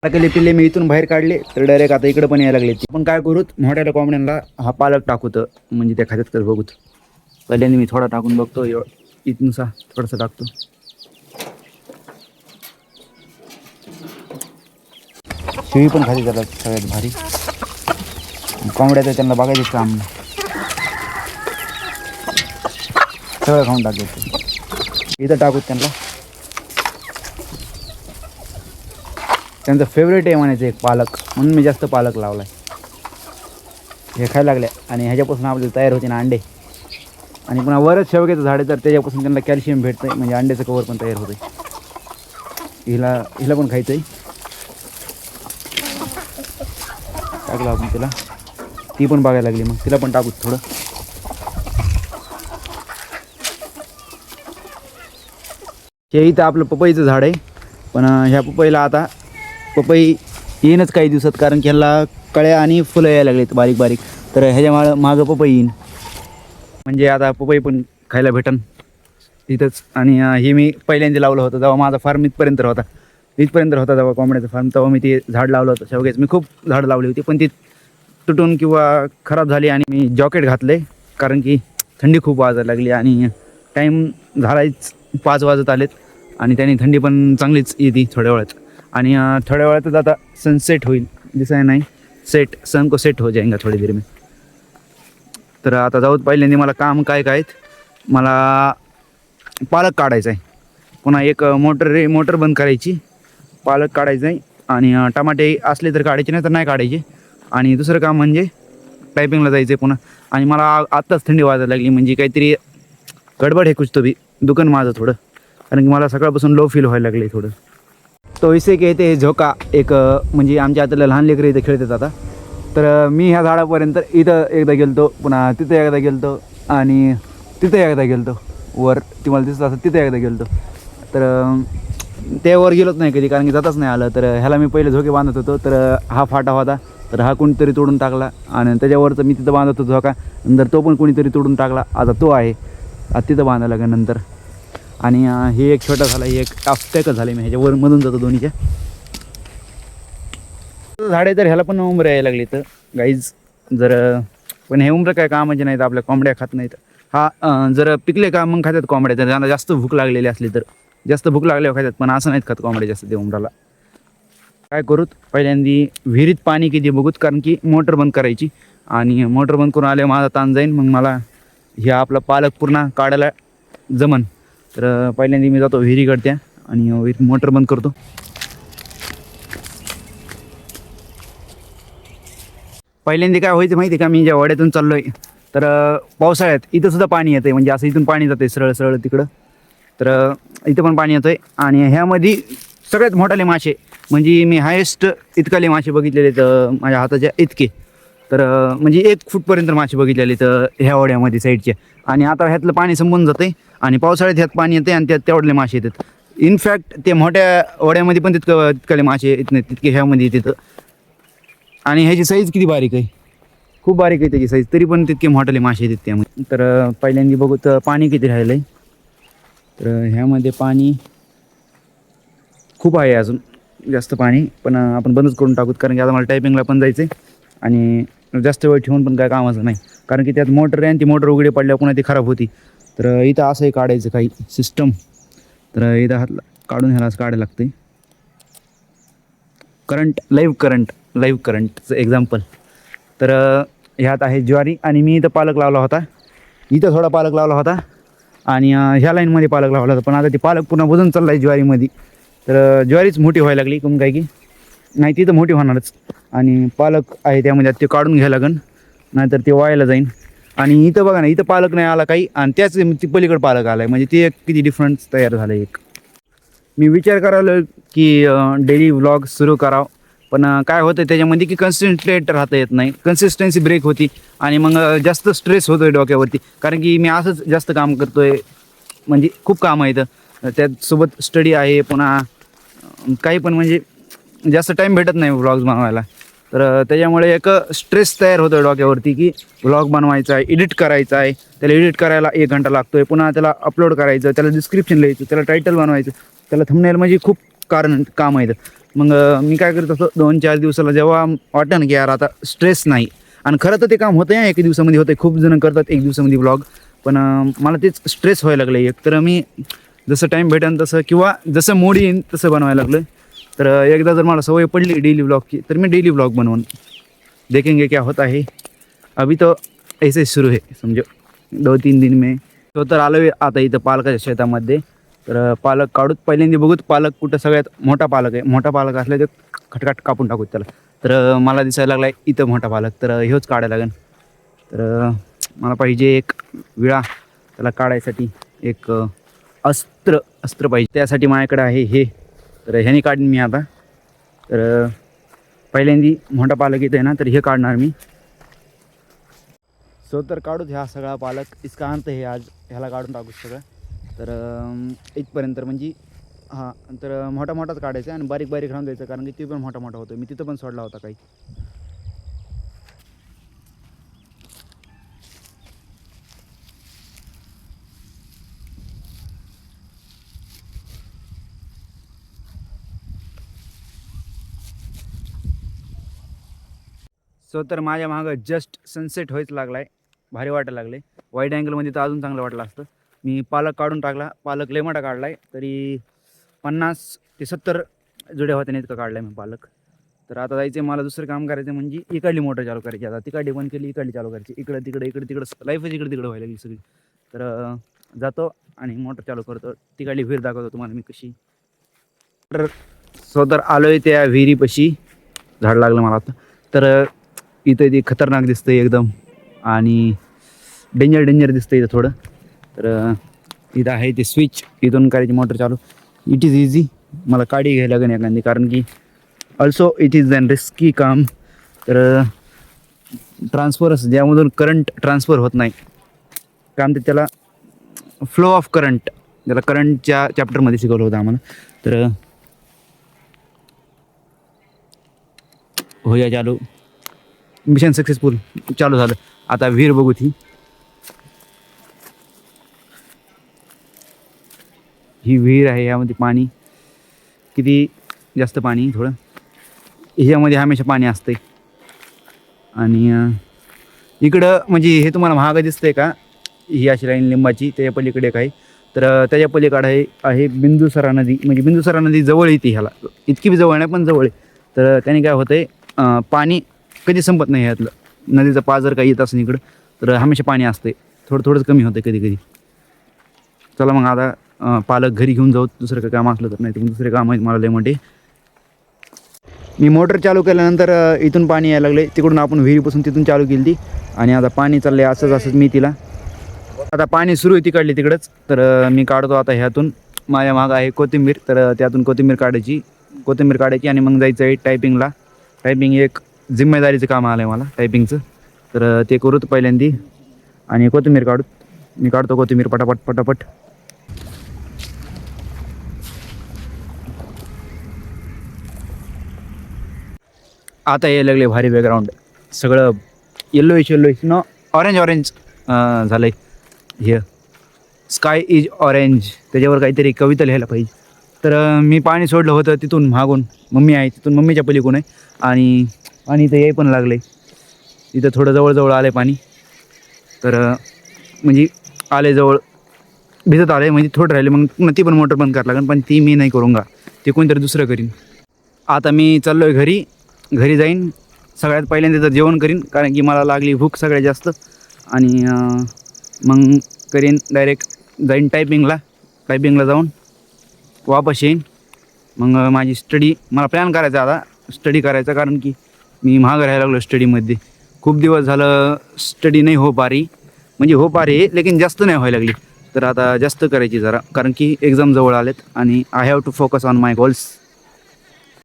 टाकले पिल्ले मी इथून बाहेर काढले तर डायरेक्ट आता इकडे पण यायला लागले. आपण काय करूत मोठ्याला कोंबड्यांना हा पालक टाकूत म्हणजे त्या खात्यात कर बघूत. पहिल्यांदा मी थोडा टाकून बघतो, इथूनसा थोडंसं टाकतो. शेळी पण खाली जातात सगळ्यात भारी. कोंबड्या तर त्यांना बघायचं काम सगळं खाऊन टाकायचं. इथं टाकूत त्यांना. त्यांचं फेवरेट आहे म्हणायचं एक पालक, म्हणून मी जास्त पालक लावला आहे. हे खायला लागले आणि ह्याच्यापासून आपल्याला तयार होते ना अंडे. आणि पुन्हा वरच शेवग्याचं झाड आहे तर त्याच्यापासून त्यांना कॅल्शियम भेटतं आहे, म्हणजे अंड्याचं कवर पण तयार होतं आहे. हिला पण खायचं आहे. टाकलं आपण तिला, ती पण बघायला लागली, मग तिला पण टाकू थोडं. हे इथं आपलं पपईचं झाड आहे, पण ह्या पपईला आता पपई येईनच काही दिवसात, कारण की ह्याला कळ्या आणि फुलं यायला लागलेत बारीक बारीक. तर ह्याच्या मागं पपई येईन, म्हणजे आता पपई पण खायला भेटन इथंच. आणि हे मी पहिल्यांदा लावलं होतं जेव्हा माझा फार्म इथपर्यंत होता जेव्हा कोंबड्याचा फार्म, तेव्हा मी ते झाड लावलं होतं शेवग्याचं. मी खूप झाडं लावली होती, पण ती तुटून किंवा खराब झाली आणि मी जॉकेट घातले, कारण की थंडी खूप वाजायला लागली आणि टाईम झालाच 5 वाजत आलेत आणि त्याने थंडी पण चांगलीच येते थोड्या वेळात. आणि थोड्या वेळातच आता सनसेट होईल, दिसाय नाही सन को सेट हो जाएगा थोडी देर में. तर आता जाऊत. पहिल्यांदा मला काम काय आहेत, मला पालक काढायचा आहे, पुन्हा एक मोटर बंद करायची, पालक काढायचं आहे आणि टमाटे असले तर काढायचे, नाही तर नाही काढायचे. आणि दुसरं काम म्हणजे टायपिंगला जायचं आहे पुन्हा. आणि मला आत्ताच थंडी वाजायला लागली, म्हणजे काहीतरी गडबड हे कुछ तो भी दुकान माझं थोडं, कारण की मला सकाळपासून लो फील व्हायला लागले थोडं. तो इसे कहते झोका, एक म्हणजे आमच्या आता लहान लेकरं इथं खेळतात आता. तर मी ह्या झाडापर्यंत इथं एकदा गेलतो, पुन्हा तिथं एकदा गेलतो आणि तिथं एकदा गेलतो. वर तुम्हाला दिसलं असं तिथं एकदा गेलतो. तर ते वर गेलोच नाही कधी, कारण की जाताच नाही आलं. तर ह्याला मी पहिले झोके बांधत होतो, तर हा फाटा होता, तर हा कोणीतरी तोडून टाकला. आणि त्याच्यावरचं मी तिथं बांधत होतो झोका, नंतर तो पण कोणीतरी तोडून टाकला. आता तो आहे, आता तिथं बांधायला लागेल नंतर. आणि हे एक छोटा झाला, हे एक ऑब्स्टॅकल झाले, मी ह्याच्यावर मधून जातो दोन्हीच्या. झाडे तर ह्याला पण उमरं यायला लागली तर गाईज. जर पण हे उमरं काय कामाचे नाहीत, आपल्या कोंबड्या खात नाहीत. हा जर पिकले का मग खातात कोंबड्या, तर त्यांना जास्त भूक लागलेली असली तर जास्त भूक लागल्यावर खातात, पण असं नाहीत खात कोंबड्या जास्त ते उमराला. काय करूत, पहिल्यांदा विहिरीत पाणी किती बघूत, कारण की मोटर बंद करायची. आणि मोटर बंद करून आल्यावर माझा ताण जाईन, मग मला हे आपला पालक पूर्ण काढायला जमन. तर पहिल्यांदा मी जातो विहिरीकडत्या आणि विहिरीत मोटर बंद करतो. पहिल्यांदा काय व्हायचं माहिती आहे का, मी ज्या वाड्यातून चाललो आहे तर पावसाळ्यात इथं सुद्धा पाणी येतं आहे, म्हणजे असं इथून पाणी जातं आहे सरळ सरळ तिकडं. तर इथं पण पाणी येतं आहे. आणि ह्यामध्ये सगळ्यात मोठाले मासे, म्हणजे मी हायेस्ट इतकाले मासे बघितलेले आहेत माझ्या हाताच्या इतके. तर म्हणजे 1 फूटपर्यंत मासे बघितलेले तर ह्या ओढ्यामध्ये साईडचे. आणि आता ह्यातलं पाणी संपून जातं आहे आणि पावसाळ्यात ह्यात पाणी येतं आहे आणि त्यात तेवढले मासे येतात. इनफॅक्ट ते मोठ्या ओढ्यामध्ये पण तितकाले मासे येत नाहीत तितके ह्यामध्ये येतात. आणि ह्याची साईज किती बारीक आहे, खूप बारीक आहे त्याची साईज, तरी पण तितके मोठाले मासे येतात त्यामध्ये. तर पहिल्यांदा बघू तर पाणी किती राहिलं आहे. तर ह्यामध्ये पाणी खूप आहे, अजून जास्त पाणी, पण आपण बंदच करून टाकूत, कारण की आता मला टायपिंगला पण जायचं आहे. आणि जास्त वेळ ठेवून पण काय कामाचं नाही, कारण की त्यात मोटर आहे आणि ती मोटर उघडी पडल्यावर पुन्हा ती खराब होती. तर इथं असंही काढायचं काही सिस्टम. तर इथं हात काढून ह्यालाच काढायला लागते. लाईव्ह करंटचं एक्झाम्पल. तर ह्यात आहे ज्वारी, आणि मी इथं पालक लावला होता, इथं थोडा पालक लावला होता आणि ह्या लाईनमध्ये पालक लावला होता. पण आता ती पालक पुन्हा वजन चालला आहे ज्वारीमध्ये. तर ज्वारीच मोठी व्हायला लागली, कम काय की नाही ती तर मोठी होणारच. आणि पालक आहे त्यामध्ये ते काढून घ्यायला लागेल, नाहीतर ते वायाला जाईन. आणि इथं बघा ना, इथं पालक नाही आला काही, आणि त्याच ती पलीकडे पालक आला आहे, म्हणजे ते एक किती डिफरन्स तयार झालं एक. मी विचार करायला की डेली व्लॉग सुरू करावं, पण काय होतं त्याच्यामध्ये की कन्सिस्टंट राहता येत नाही, कन्सिस्टन्सी ब्रेक होती. आणि मग जास्त स्ट्रेस होतो आहे डोक्यावरती, कारण की मी असंच जास्त काम करतो आहे, म्हणजे खूप काम आहे इथं, त्याचसोबत स्टडी आहे, पुन्हा काही पण, म्हणजे जास्त टाईम भेटत नाही व्लॉग्स बनवायला. तर त्याच्यामुळे एक स्ट्रेस तयार होतो आहे डोक्यावरती की व्लॉग बनवायचा आहे, एडिट करायचा आहे, त्याला एडिट करायला 1 घंटा लागतो आहे, पुन्हा त्याला अपलोड करायचं, त्याला डिस्क्रिप्शन लिहायचं, त्याला टायटल बनवायचं, त्याला थंबनेल, म्हणजे खूप काम आहे. मग मी काय करत असतो 2-4 दिवसाला जेव्हा वाटतं ना की यार आता स्ट्रेस नाही, आणि खरं तर ते काम होतं आहे, 1 दिवसामध्ये होतं आहे. खूप जण करतात 1 दिवसामध्ये ब्लॉग, पण मला तेच स्ट्रेस व्हायला लागलं एक. तर मी जसं टाईम भेटेन तसं किंवा जसं मूड येईन तसं बनवायला लागलं. तर एकदा जर मला सवय पडली डेली ब्लॉगची तर मी डेली ब्लॉग बनवून देखेंगे क्या होता है. अभी तो ऐसे शुरू है समजो, 2-3 दिन में. तो तर आलो आहे आता इथं पालकाच्या शेतामध्ये. तर पालक काढूत पहिल्यांदा, बघूत पालक कुठं सगळ्यात मोठा पालक आहे. मोठा पालक असला तर खटखट कापून टाकूत त्याला. तर मला दिसायला लागला आहे इथं मोठा पालक, तर ह्योच काढायला लागेल. तर मला पाहिजे एक विळा त्याला काढायसाठी, एक अस्त्र पाहिजे. त्यासाठी माझ्याकडे आहे हे. तर ह्याने काढीन मी आता. तर पहिल्यांदी मोठा पालक येतं आहे ना, तर हे काढणार मी. सो तर काढूत ह्या सगळा पालक. इसका अंत हे आज ह्याला काढून टाकू सगळं. तर इथपर्यंत म्हणजे हां, तर मोठा मोठाच काढायचा आणि बारीक बारीक राहून द्यायचं, कारण की ते पण मोठा मोठा होतो. मी तिथं पण सोडला होता काही. सो तर माझ्या मागं जस्ट सनसेट व्हायच लागला आहे. भारी वाटायला लागले. वाईड अँगलमध्ये तर अजून चांगलं वाटलं असतं. मी पालक काढून टाकला. पालक लय मोठा काढला आहे, तरी 50 ते 70 जुड्या होत्या इतकं काढला आहे मी पालक. तर आता जायचं मला दुसरं काम करायचं, म्हणजे इकडली मोटर चालू करायची. आता तिकडली बंद केली, इकडली चालू करायची. इकडं तिकडं लाईफच इकडे तिकडं व्हायला लागली सगळी. तर जातो आणि मोटर चालू करतो. तिकडली विहीर दाखवतो तुम्हाला मी कशी. तर सो तर आलो आहे त्या विहिरीपाशी. झाड लागलं मला आता. तर इथं ते खतरनाक दिसतं एकदम, आणि डेंजर दिसतं इथं थोडं. तर इथं आहे ते स्विच, इथून करायची मोटर चालू. It is easy. मला काडी घ्यायला लागेल एखादी, कारण की also it is an risky काम. तर ट्रान्सफरच ज्यामधून करंट ट्रान्सफर होत नाही, काम ते त्याला फ्लो ऑफ करंट, त्याला करंटच्या चॅप्टरमध्ये शिकवलं होतं आम्हाला. तर होया चालू. मिशन सक्सेसफुल चालू झालं. आता विहीर बघू ती. ही विहीर आहे. यामध्ये पाणी किती जास्त पाणी, थोडं ह्याच्यामध्ये हमेशा पाणी असते. आणि इकडं म्हणजे हे तुम्हाला महाग दिसतंय का, ही अशी लाईन लिंबाची. त्याच्या पलीकडे एक आहे. तर त्याच्या पलीकडे आहे बिंदुसरा नदी. म्हणजे बिंदुसरा नदी जवळ येते ह्याला, इतकी बी जवळ नाही पण जवळ आहे. तर त्याने काय होतं आहे, पाणी कधी संपत नाही ह्यातलं. नदीचा पाझर जर काही येत असेल इकडं, तर हमेशा पाणी असते. थोडंच कमी होतं कधी. चला मग आता पालक घरी घेऊन जाऊ. दुसरं काही काम असलं तर, नाही तर दुसरे काम आहेत मला लय मोठे. मी मोटर चालू केल्यानंतर इथून पाणी यायला लागले. तिकडून आपण विहिरीपासून तिथून चालू केली ती, आणि आता पाणी चाललं आहे असंच मी तिला. आता पाणी सुरू आहे तिकडली तिकडंच. तर मी काढतो आता ह्यातून. माझ्या मागं आहे कोथिंबीर. तर त्यातून कोथिंबीर काढायची आणि मग जायचं आहे टायपिंगला. टायपिंग एक जिम्मेदारीचं काम आलं आहे मला, टायपिंगचं. तर ते करूत पहिल्यांदी, आणि कोथिंबीर काढूत. मी काढतो कोथिंबीर पटापट. आता यायला लागले भारी बॅकग्राऊंड. सगळं येल्लोइश न ऑरेंज झालं आहे. हे स्काय इज ऑरेंज, त्याच्यावर काहीतरी कविता लिहायला पाहिजे. तर मी पाणी सोडलं होतं तिथून मागून. मम्मी आहे तिथून, मम्मीच्या पलीकडून आहे. आणि पाणी इथं याय पण लागलं आहे. इथं थोडं जवळ आलं आहे पाणी. तर म्हणजे आले जवळ, भिजत आले, म्हणजे थोडं राहिले. मग पुन्हा ती पण मोटर बंद करायला लागेल, पण ती मी नाही करूंगा, ते कोणतरी दुसरं करीन. आता मी चाललो आहे घरी जाईन. सगळ्यात पहिल्यांदा तर जेवण करीन, कारण की मला लागली भूक सगळ्यात जास्त. आणि मग करीन डायरेक्ट जाईन टायपिंगला जाऊन वापस येईन. मग माझी स्टडी, मला प्लॅन करायचा आता स्टडी करायचा, कारण की मी मागं राहायला लागलो स्टडीमध्ये. खूप दिवस झालं स्टडी नाही हो पा रही, म्हणजे हो पा रही लेकिन जास्त नाही व्हायला लागली. तर आता जास्त करायची जरा, कारण की एक्झाम जवळ आलेत आणि I have to focus on my goals.